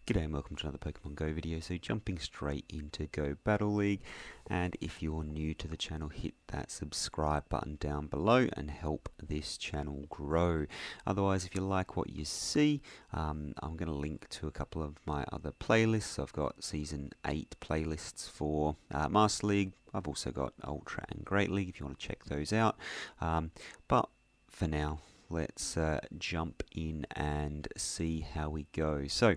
G'day and welcome to another Pokemon Go video. So jumping straight into Go Battle League, and if you're new to the channel, hit that subscribe button down below and help this channel grow. Otherwise, if you like what you see, I'm going to link to a couple of my other playlists. I've got Season 8 playlists for Master League. I've also got Ultra and Great League if you want to check those out. But for now, let's jump in and see how we go. So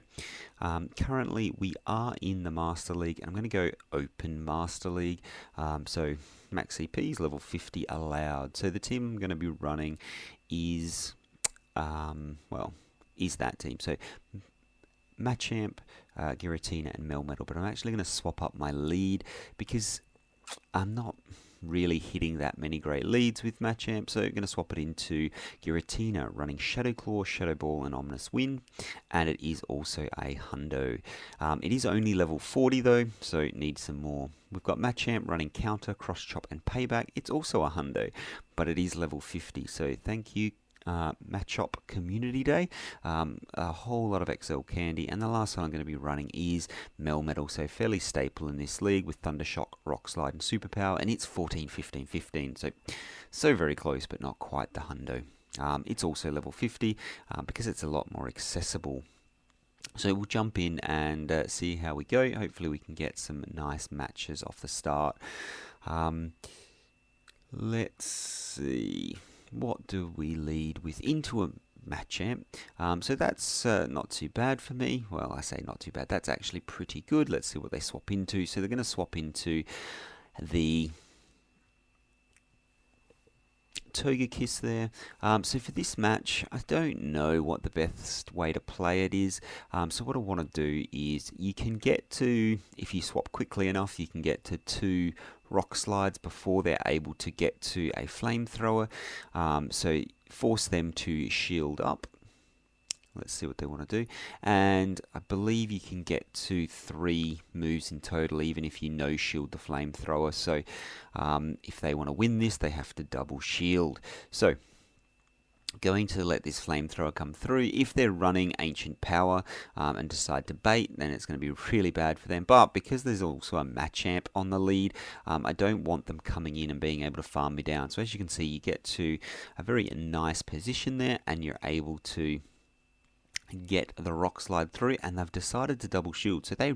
currently we are in the Master League, and I'm going to go Open Master League. So max CP is level 50 allowed. So the team I'm going to be running is is that team. So Machamp, Giratina and Melmetal, but I'm actually going to swap up my lead because I'm not really hitting that many great leads with Machamp, so I'm going to swap it into Giratina, running Shadow Claw, Shadow Ball and Ominous Wind, and it is also a hundo. It is only level 40 though, so it needs some more. We've got Machamp running Counter, Cross Chop and Payback. It's also a hundo, but it is level 50, so thank you Machamp Community Day. A whole lot of XL candy, and the last one I'm going to be running is Melmetal, so fairly staple in this league with Thundershock, Rock Slide and Superpower, and it's 14, 15, 15, so very close but not quite the hundo. It's also level 50 because it's a lot more accessible. So we'll jump in and see how we go. Hopefully we can get some nice matches off the start. Let's see. What do we lead with? Into a Machamp. So that's not too bad for me. Well, I say not too bad. That's actually pretty good. Let's see what they swap into. So they're going to swap into the Togekiss there. So for this match, I don't know what the best way to play it is. So what I want to do is you can get to, if you swap quickly enough, you can get to 2 rock slides before they're able to get to a flamethrower. So force them to shield up. Let's see what they want to do. And I believe you can get to 3 moves in total, even if you no shield the flamethrower. So if they want to win this, they have to double shield. So going to let this flamethrower come through. If they're running Ancient Power and decide to bait, then it's going to be really bad for them. But because there's also a Machamp on the lead, I don't want them coming in and being able to farm me down. So as you can see, you get to a very nice position there, and you're able to get the rock slide through, and they've decided to double shield. So they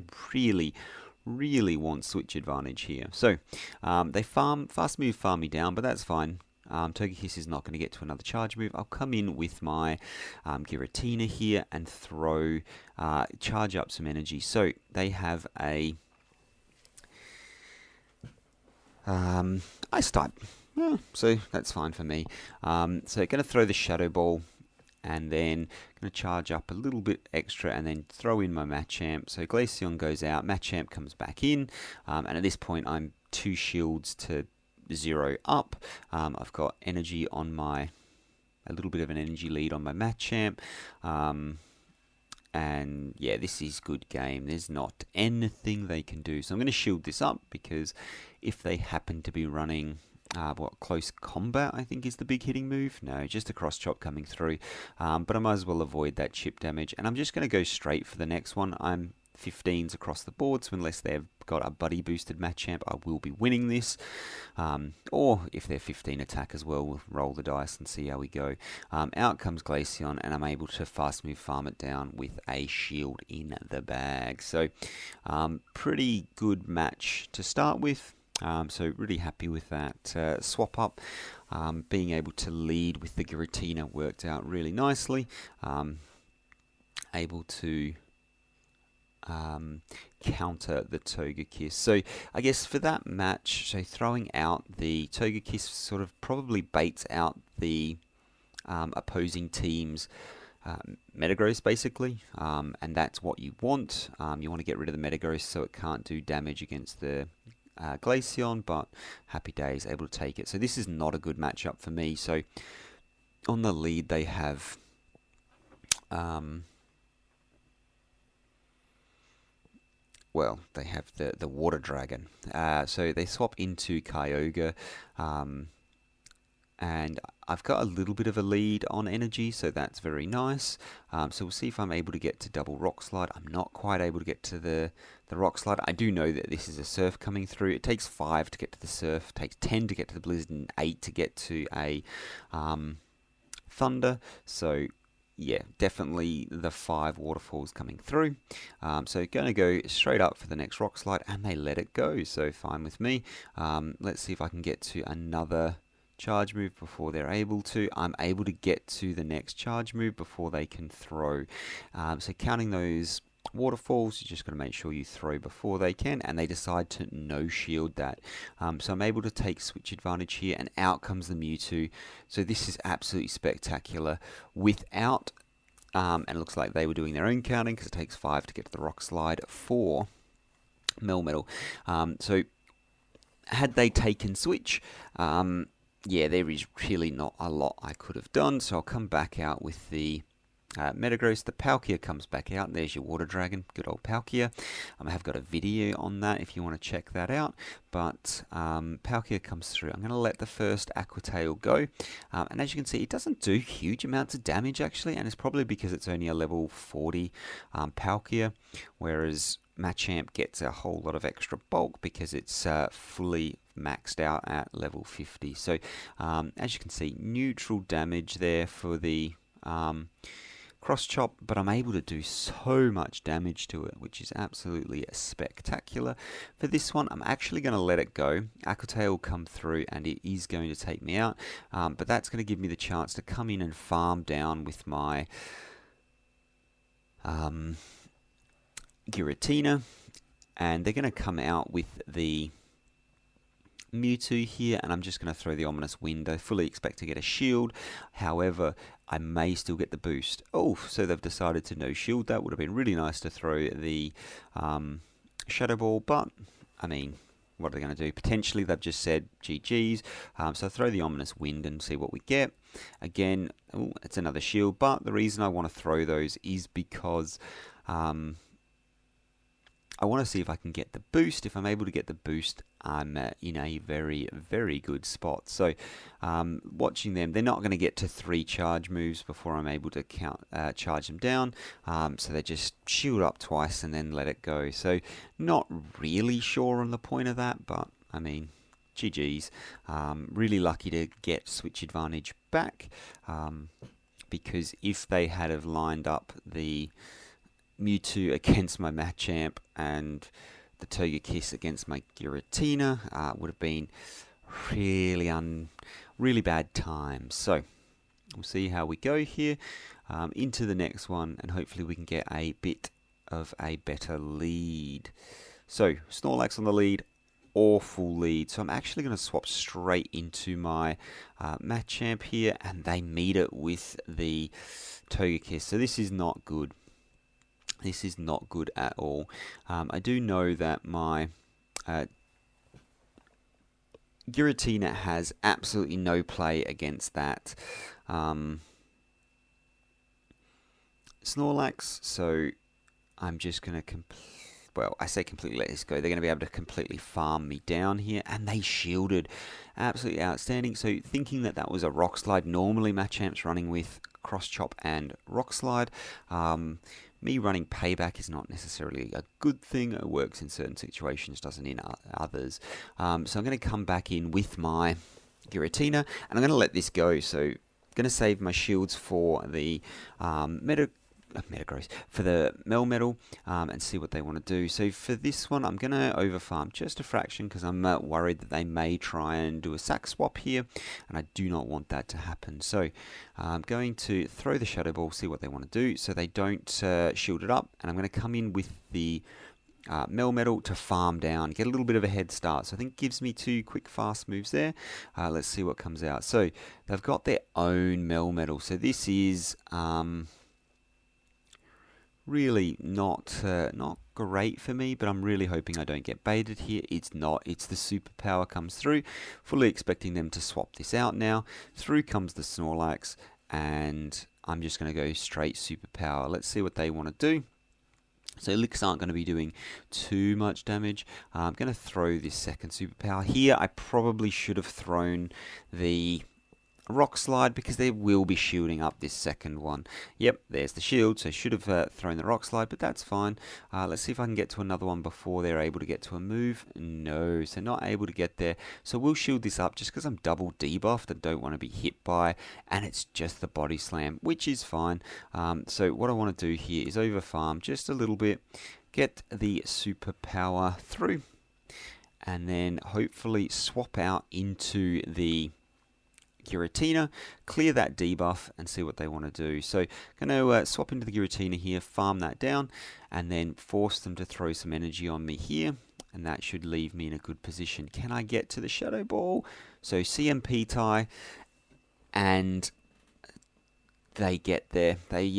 really want switch advantage here. So they fast move farm me down, but that's fine. Togekiss is not going to get to another charge move. I'll come in with my Giratina here and throw charge up some energy. So they have a Ice type. Yeah, so that's fine for me. So going to throw the Shadow Ball, and then going to charge up a little bit extra and then throw in my Machamp. So Glaceon goes out, Machamp comes back in, and at this point I'm 2 shields to 0 up. I've got energy on a little bit of an energy lead on my Machamp. And yeah, this is good game. There's not anything they can do. So I'm going to shield this up, because if they happen to be running close combat, I think is the big hitting move. No, just a cross chop coming through. But I might as well avoid that chip damage. And I'm just going to go straight for the next one. I'm 15s across the board, so unless they've got a buddy boosted Machamp, I will be winning this. Or if they're 15 attack as well, we'll roll the dice and see how we go. Out comes Glaceon, and I'm able to fast move farm it down with a shield in the bag. So pretty good match to start with. So really happy with that swap up. Being able to lead with the Giratina worked out really nicely. Able to counter the Togekiss. So I guess for that match, so throwing out the Togekiss sort of probably baits out the opposing team's Metagross basically, and that's what you want. You want to get rid of the Metagross so it can't do damage against the Glaceon, but happy days, able to take it. So this is not a good matchup for me. So on the lead they have they have the Water Dragon. So they swap into Kyogre, and I've got a little bit of a lead on energy, so that's very nice. So we'll see if I'm able to get to double Rock Slide. I'm not quite able to get to the Rock Slide. I do know that this is a Surf coming through. It takes 5 to get to the Surf, it takes 10 to get to the Blizzard, and 8 to get to a Thunder. So yeah, definitely the 5 waterfalls coming through. So going to go straight up for the next Rock Slide, and they let it go, so fine with me. Let's see if I can get to another charge move before they're able to. I'm able to get to the next charge move before they can throw. So counting those waterfalls, you just got to make sure you throw before they can, and they decide to no shield that. So I'm able to take switch advantage here, and out comes the Mewtwo. So this is absolutely spectacular. Without, and it looks like they were doing their own counting because it takes 5 to get to the Rock Slide for Melmetal. So had they taken switch, yeah, there is really not a lot I could have done. So I'll come back out with the Metagross. The Palkia comes back out. There's your Water Dragon, good old Palkia. I have got a video on that if you want to check that out. But Palkia comes through. I'm going to let the first Aqua Tail go. And as you can see, it doesn't do huge amounts of damage actually. And it's probably because it's only a level 40 Palkia. Whereas Machamp gets a whole lot of extra bulk because it's fully maxed out at level 50. So as you can see, neutral damage there for the Cross Chop, but I'm able to do so much damage to it, which is absolutely spectacular. For this one, I'm actually going to let it go. Aqua Tail will come through, and it is going to take me out, but that's going to give me the chance to come in and farm down with my Giratina, and they're going to come out with the Mewtwo here, and I'm just going to throw the Ominous Wind. I fully expect to get a shield, however, I may still get the boost. Oh, so they've decided to no shield. That would have been really nice to throw the Shadow Ball, but, I mean, what are they going to do? Potentially, they've just said GG's, so throw the Ominous Wind and see what we get. Again, ooh, it's another shield, but the reason I want to throw those is because I want to see if I can get the boost. If I'm able to get the boost, I'm in a very, very good spot. So watching them, they're not going to get to 3 charge moves before I'm able to charge them down. So they just shield up twice and then let it go. So not really sure on the point of that, but I mean, GG's. Really lucky to get switch advantage back, because if they had have lined up the Mewtwo against my Machamp and the Togekiss against my Giratina, would have been really bad times. So we'll see how we go here into the next one, and hopefully we can get a bit of a better lead. So Snorlax on the lead, awful lead. So I'm actually going to swap straight into my Machamp here, and they meet it with the Togekiss. So this is not good. This is not good at all. I do know that my Giratina has absolutely no play against that Snorlax, so I'm just going to well, I say completely let this go. They're going to be able to completely farm me down here, and they shielded. Absolutely outstanding. So thinking that that was a Rock Slide, normally Machamp's running with Cross Chop and Rock Slide. Me running Payback is not necessarily a good thing. It works in certain situations, doesn't in others. So I'm going to come back in with my Giratina, and I'm going to let this go. So I'm going to save my shields for the Metagross, for the Melmetal, and see what they want to do. So for this one, I'm going to overfarm just a fraction because I'm worried that they may try and do a sack swap here, and I do not want that to happen. So I'm going to throw the Shadow Ball, see what they want to do, so they don't shield it up, and I'm going to come in with the Melmetal to farm down, get a little bit of a head start. So I think it gives me 2 quick fast moves there. Let's see what comes out. So they've got their own Melmetal. So this is really not great for me, but I'm really hoping I don't get baited here. It's not. It's the superpower comes through. Fully expecting them to swap this out now. Through comes the Snorlax, and I'm just going to go straight superpower. Let's see what they want to do. So licks aren't going to be doing too much damage. I'm going to throw this second superpower. Here I probably should have thrown the Rock Slide because they will be shielding up this second one. Yep, there's the shield, so should have thrown the Rock Slide, but that's fine. Let's see if I can get to another one before they're able to get to a move. No, so not able to get there. So we'll shield this up just because I'm double debuffed and don't want to be hit by, and it's just the Body Slam, which is fine. So what I want to do here is over farm just a little bit, get the superpower through, and then hopefully swap out into the Giratina, clear that debuff and see what they want to do. So going to swap into the Giratina here, farm that down, and then force them to throw some energy on me here, and that should leave me in a good position. Can I get to the Shadow Ball? So CMP tie, and they get there. They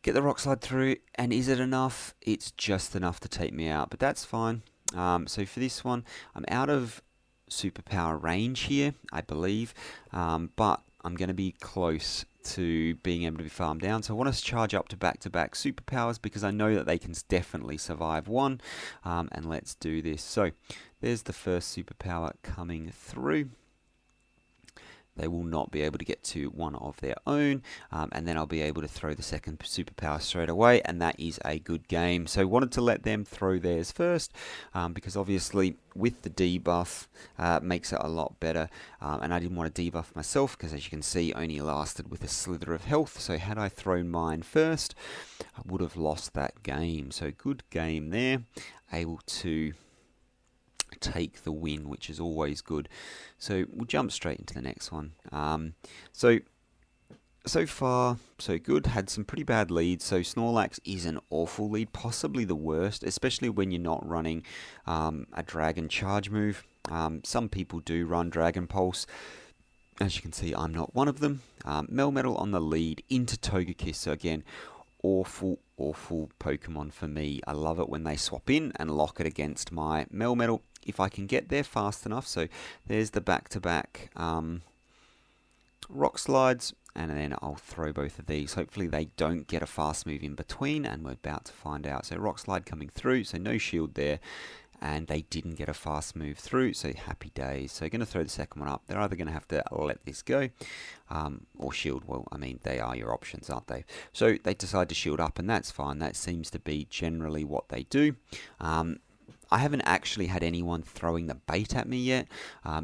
get the Rock Slide through, and is it enough? It's just enough to take me out, but that's fine. So for this one, I'm out of superpower range here, I believe, but I'm going to be close to being able to be farmed down. So I want to charge up to back-to-back superpowers because I know that they can definitely survive one, and let's do this. So there's the first superpower coming through. They will not be able to get to one of their own, and then I'll be able to throw the second superpower straight away, and that is a good game. So wanted to let them throw theirs first, because obviously with the debuff makes it a lot better, and I didn't want to debuff myself because, as you can see, only lasted with a slither of health. So had I thrown mine first, I would have lost that game. So good game there, able to take the win, which is always good. So we'll jump straight into the next one. So far, so good. Had some pretty bad leads. So Snorlax is an awful lead, possibly the worst, especially when you're not running a Dragon Charge move. Some people do run Dragon Pulse. As you can see, I'm not one of them. Melmetal on the lead into Togekiss. So again, awful Pokemon for me. I love it when they swap in and lock it against my Melmetal. If I can get there fast enough. So there's the back-to-back Rock Slides, and then I'll throw both of these. Hopefully they don't get a fast move in between, and we're about to find out. So Rock Slide coming through, so no shield there, and they didn't get a fast move through, so happy days. So going to throw the second one up. They're either going to have to let this go, or shield. Well, I mean, they are your options, aren't they? So they decide to shield up, and that's fine. That seems to be generally what they do. I haven't actually had anyone throwing the bait at me yet.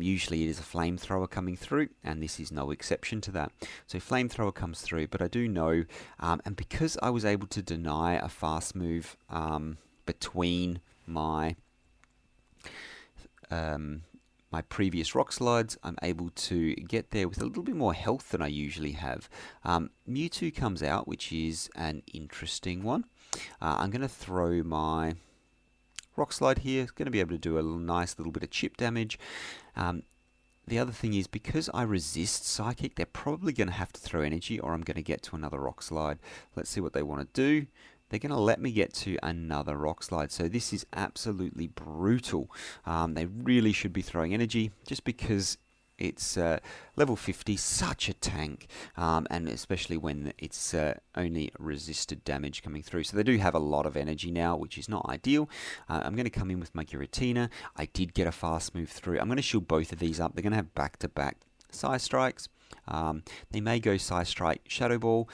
Usually it is a flamethrower coming through, and this is no exception to that. So flamethrower comes through, but I do know, and because I was able to deny a fast move between my my previous Rock Slides, I'm able to get there with a little bit more health than I usually have. Mewtwo comes out, which is an interesting one. I'm going to throw my Rock Slide here. It's going to be able to do a nice little bit of chip damage. The other thing is, because I resist Psychic, they're probably going to have to throw energy, or I'm going to get to another Rock Slide. Let's see what they want to do. They're going to let me get to another Rock Slide. So this is absolutely brutal. They really should be throwing energy, just because it's level 50, such a tank, and especially when it's only resisted damage coming through. So they do have a lot of energy now, which is not ideal. I'm going to come in with my Giratina. I did get a fast move through. I'm going to shield both of these up. They're going to have back-to-back Psy Strikes. They may go Psy Strike Shadow Ball,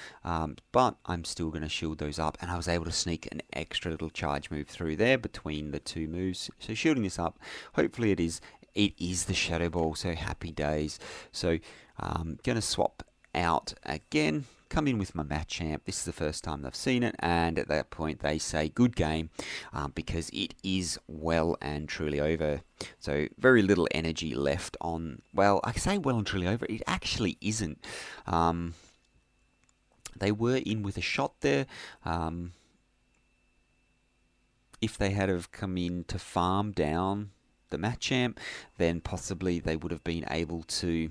but I'm still going to shield those up, and I was able to sneak an extra little charge move through there between the two moves. So shielding this up, hopefully it is the Shadow Ball, so happy days. So going to swap out again, come in with my Machamp. This is the first time they've seen it, and at that point they say good game, because it is well and truly over. So very little energy left on, well, I say well and truly over, it actually isn't. They were in with a shot there. If they had have come in to farm down the Machamp, then possibly they would have been able to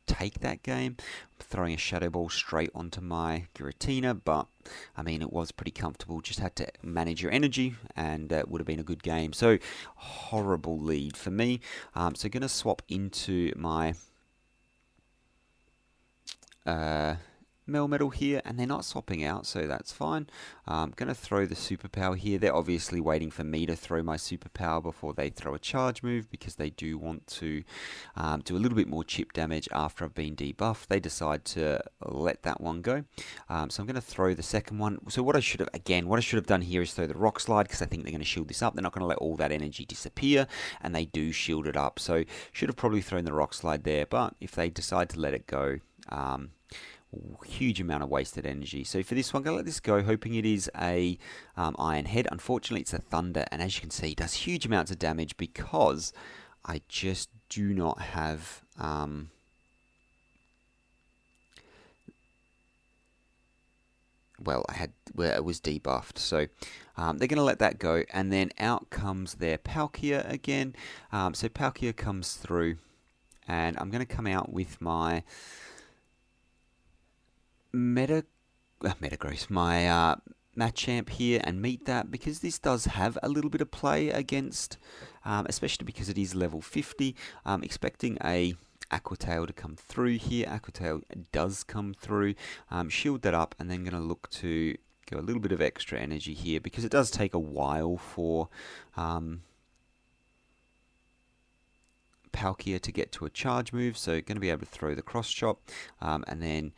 take that game, throwing a Shadow Ball straight onto my Giratina, but I mean, it was pretty comfortable. Just had to manage your energy, and it would have been a good game. So horrible lead for me. So going to swap into my Melmetal here, and they're not swapping out, so that's fine. I'm going to throw the superpower here. They're obviously waiting for me to throw my superpower before they throw a charge move, because they do want to do a little bit more chip damage after I've been debuffed. They decide to let that one go. So I'm going to throw the second one. So what I should have done here is throw the Rock Slide, because I think they're going to shield this up. They're not going to let all that energy disappear, and they do shield it up. So should have probably thrown the Rock Slide there, but if they decide to let it go, huge amount of wasted energy. So for this one, I'm going to let this go, hoping it is a Iron Head. Unfortunately, it's a Thunder, and as you can see, it does huge amounts of damage because I just do not have... it was debuffed, so they're going to let that go, and then out comes their Palkia again. So Palkia comes through, and I'm going to come out with my Metagross, my Machamp here, and meet that, because this does have a little bit of play against, especially because it is level 50. Expecting a Aqua Tail to come through here. Aqua Tail does come through. Shield that up, and then going to look to go a little bit of extra energy here, because it does take a while for Palkia to get to a charge move. So going to be able to throw the Cross Chop, and then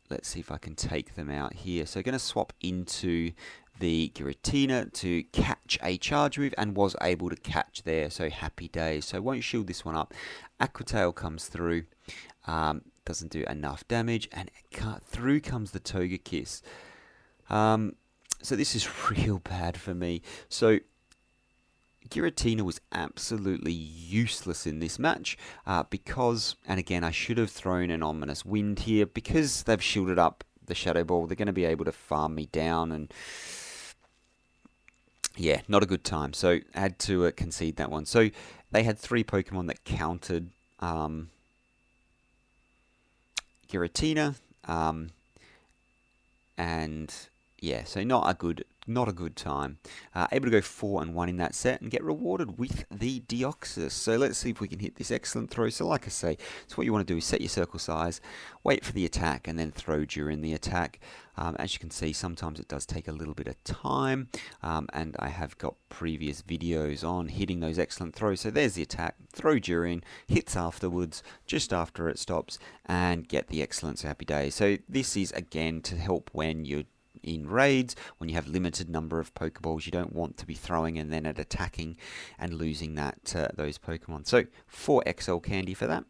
let's see if I can take them out here. So going to swap into the Giratina to catch a charge move, and was able to catch there, so happy days. So won't shield this one up. Aqua Tail comes through, doesn't do enough damage, and through comes the Togekiss. So this is real bad for me. So Giratina was absolutely useless in this match because, and again, I should have thrown an Ominous Wind here, because they've shielded up the Shadow Ball. They're going to be able to farm me down, and yeah, not a good time. So I had to concede that one. So they had 3 Pokemon that countered Giratina, and yeah, so not a good time. Able to go 4 and 1 in that set and get rewarded with the Deoxys. So let's see if we can hit this excellent throw. So like I say, so what you want to do is set your circle size, wait for the attack, and then throw during the attack. As you can see, sometimes it does take a little bit of time, and I have got previous videos on hitting those excellent throws. So there's the attack, throw during, hits afterwards, just after it stops, and get the excellent. So happy days. So this is again to help when you're in raids, when you have limited number of Pokeballs. You don't want to be throwing and then attacking and losing those Pokemon. So 4 XL candy for that.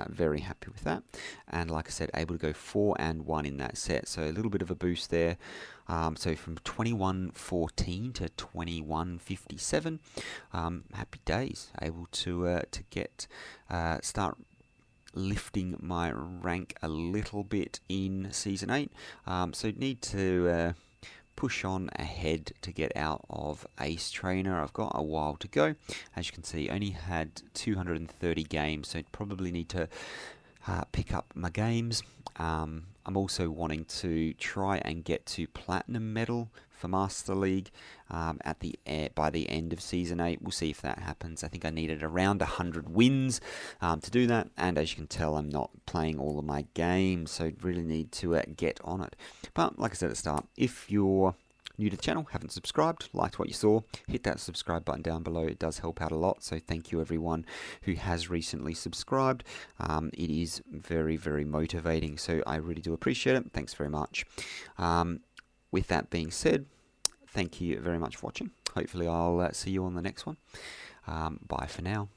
Very happy with that. And like I said, able to go 4 and 1 in that set. So a little bit of a boost there. So from 2114 to 2157. Happy days. Able to start lifting my rank a little bit in Season 8. So need to push on ahead to get out of Ace Trainer. I've got a while to go. As you can see, only had 230 games, so probably need to pick up my games. I'm also wanting to try and get to Platinum Medal for Master League by the end of Season 8. We'll see if that happens. I think I needed around 100 wins to do that, and as you can tell, I'm not playing all of my games, so really need to get on it. But like I said at the start, if you're new to the channel, haven't subscribed, liked what you saw, hit that subscribe button down below. It does help out a lot, so thank you everyone who has recently subscribed. It is very, very motivating, so I really do appreciate it. Thanks very much. With that being said, thank you very much for watching. Hopefully I'll see you on the next one. Bye for now.